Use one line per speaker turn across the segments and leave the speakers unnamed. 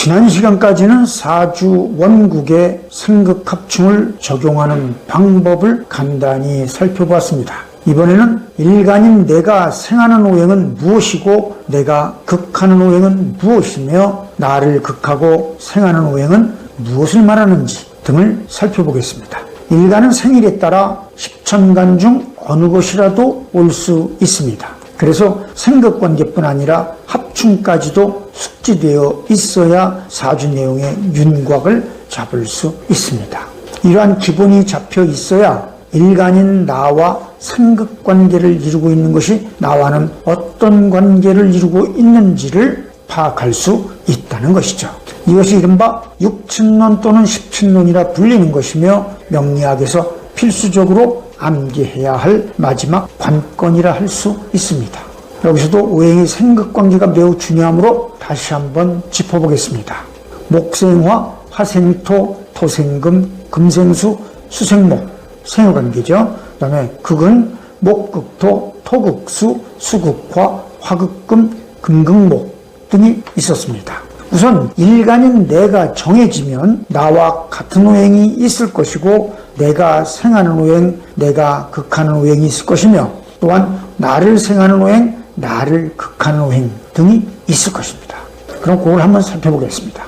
지난 시간까지는 사주 원국의 생극합충을 적용하는 방법을 간단히 살펴보았습니다. 이번에는 일간인 내가 생하는 오행은 무엇이고 내가 극하는 오행은 무엇이며 나를 극하고 생하는 오행은 무엇을 말하는지 등을 살펴보겠습니다. 일간은 생일에 따라 십천간 중 어느 것이라도 올 수 있습니다. 그래서 생극관계뿐 아니라 합충까지도 숙지되어 있어야 사주 내용의 윤곽을 잡을 수 있습니다. 이러한 기본이 잡혀 있어야 일간인 나와 생극관계를 이루고 있는 것이 나와는 어떤 관계를 이루고 있는지를 파악할 수 있다는 것이죠. 이것이 이른바 육친론 또는 십친론이라 불리는 것이며 명리학에서 필수적으로 암기해야 할 마지막 관건이라 할 수 있습니다. 여기서도 오행의 생극관계가 매우 중요하므로 다시 한번 짚어보겠습니다. 목생화, 화생토, 토생금, 금생수, 수생목, 생화관계죠. 그 다음에 극은 목극토, 토극수, 수극화, 화극금, 금극목 등이 있었습니다. 우선 일간인 내가 정해지면 나와 같은 오행이 있을 것이고 내가 생하는 오행, 내가 극하는 오행이 있을 것이며 또한 나를 생하는 오행, 나를 극하는 오행 등이 있을 것입니다. 그럼 그걸 한번 살펴보겠습니다.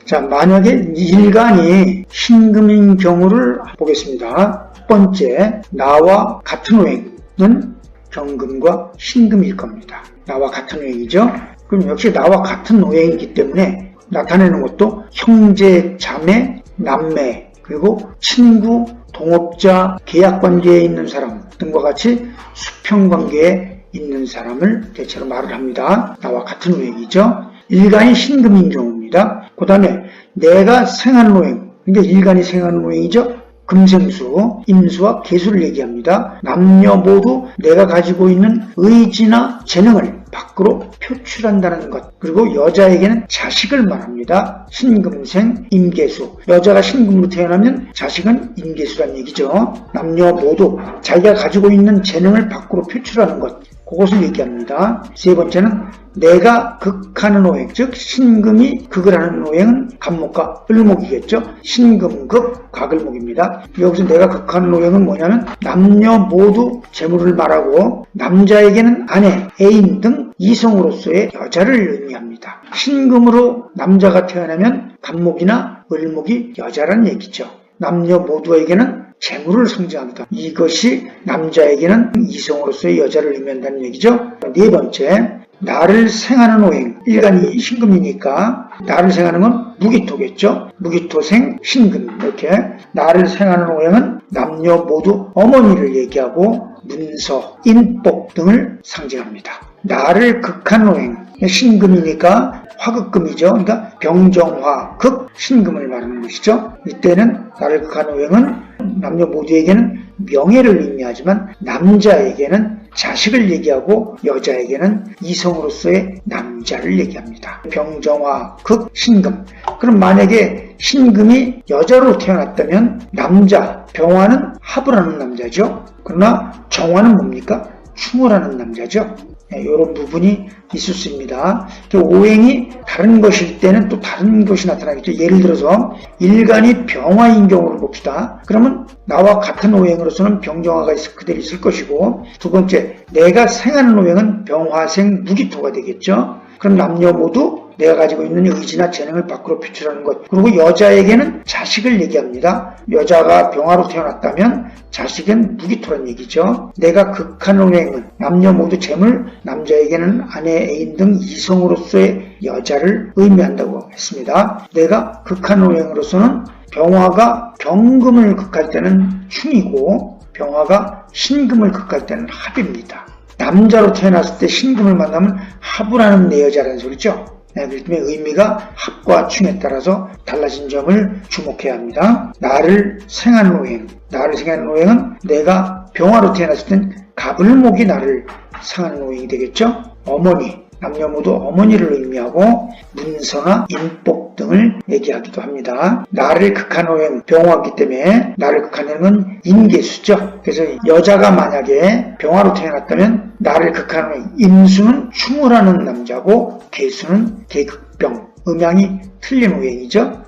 자, 만약에 일간이 신금인 경우를 보겠습니다. 첫 번째, 나와 같은 오행은 경금과 신금일 겁니다. 나와 같은 오행이죠. 그럼 역시 나와 같은 오행이기 때문에 나타내는 것도 형제, 자매, 남매, 그리고 친구, 동업자, 계약관계에 있는 사람 등과 같이 수평관계에 있는 사람을 대체로 말을 합니다. 나와 같은 오행이죠. 일간이 신금인 경우입니다. 그 다음에 내가 생하는 오행, 그러니까 일간이 생하는 오행이죠. 금생수, 임수와 계수를 얘기합니다. 남녀 모두 내가 가지고 있는 의지나 재능을 밖으로 표출한다는 것. 그리고 여자에게는 자식을 말합니다. 신금생, 임계수. 여자가 신금으로 태어나면 자식은 임계수란 얘기죠. 남녀 모두 자기가 가지고 있는 재능을 밖으로 표출하는 것. 그것을 얘기합니다. 세 번째는 내가 극하는 오행, 즉 신금이 극을 하는 오행은 갑목과 을목이겠죠. 신금극, 가글목입니다. 여기서 내가 극하는 오행은 뭐냐면 남녀 모두 재물을 말하고 남자에게는 아내, 애인 등 이성으로서의 여자를 의미합니다. 신금으로 남자가 태어나면 갑목이나 을목이 여자란 얘기죠. 남녀 모두에게는 재물을 상징합니다. 이것이 남자에게는 이성으로서의 여자를 의미한다는 얘기죠. 네 번째, 나를 생하는 오행, 일간이 신금이니까 나를 생하는 건 무기토겠죠. 무기토생 신금. 이렇게 나를 생하는 오행은 남녀 모두 어머니를 얘기하고 문서, 인복 등을 상징합니다. 나를 극하는 오행, 신금이니까 화극금이죠. 그러니까 병정화, 극, 신금을 말하는 것이죠. 이때는 나를 극하는 오행은 남녀 모두에게는 명예를 의미하지만 남자에게는 자식을 얘기하고 여자에게는 이성으로서의 남자를 얘기합니다. 병정화, 극, 신금. 그럼 만약에 신금이 여자로 태어났다면 남자, 병화는 합을 하는 남자죠. 그러나 정화는 뭡니까? 충을 하는 남자죠. 이런 부분이 있을 수 있습니다. 오행이 다른 것일 때는 또 다른 것이 나타나겠죠. 예를 들어서 일간이 병화인 경우를 봅시다. 그러면 나와 같은 오행으로서는 병정화가 그대로 있을 것이고, 두 번째, 내가 생하는 오행은 병화생 무기토가 되겠죠. 그럼 남녀 모두 내가 가지고 있는 의지나 재능을 밖으로 표출하는 것. 그리고 여자에게는 자식을 얘기합니다. 여자가 병화로 태어났다면 자식은 무기토란 얘기죠. 내가 극하는 오행은 남녀 모두 재물, 남자에게는 아내, 애인 등 이성으로서의 여자를 의미한다고 했습니다. 내가 극하는 오행으로서는 병화가 병금을 극할 때는 충이고 병화가 신금을 극할 때는 합입니다. 남자로 태어났을 때 신금을 만나면 합을 하는 내 여자라는 소리죠. 그렇기 때문에 의미가 합과 충에 따라서 달라진 점을 주목해야 합니다. 나를 생하는 오행, 나를 생하는 오행은 내가 병화로 태어났을 땐 갑을목이 나를 생하는 오행이 되겠죠. 어머니, 남녀 모두 어머니를 의미하고 문서나 인복 등을 얘기하기도 합니다. 나를 극하는 오행, 병화이기 때문에 나를 극하는 오행은 인계수죠. 그래서 여자가 만약에 병화로 태어났다면 나를 극하는 오행, 임수는 충을 하는 남자고 계수는 계극병, 음양이 틀린 오행이죠.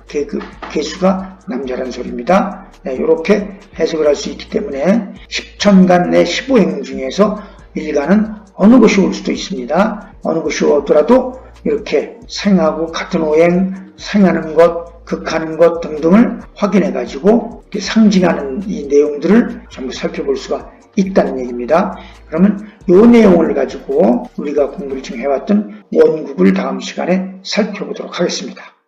개수가 남자란 소리입니다. 네, 이렇게 해석을 할 수 있기 때문에 10천간 내 15행 중에서 일간은 어느 것이 올 수도 있습니다. 어느 것이 오더라도 이렇게 생하고 같은 오행, 생하는 것, 극하는 것 등등을 확인해 가지고 상징하는 이 내용들을 전부 살펴볼 수가 있다는 얘기입니다. 그러면 이 내용을 가지고 우리가 공부를 지금 해왔던 원국을 다음 시간에 살펴보도록 하겠습니다.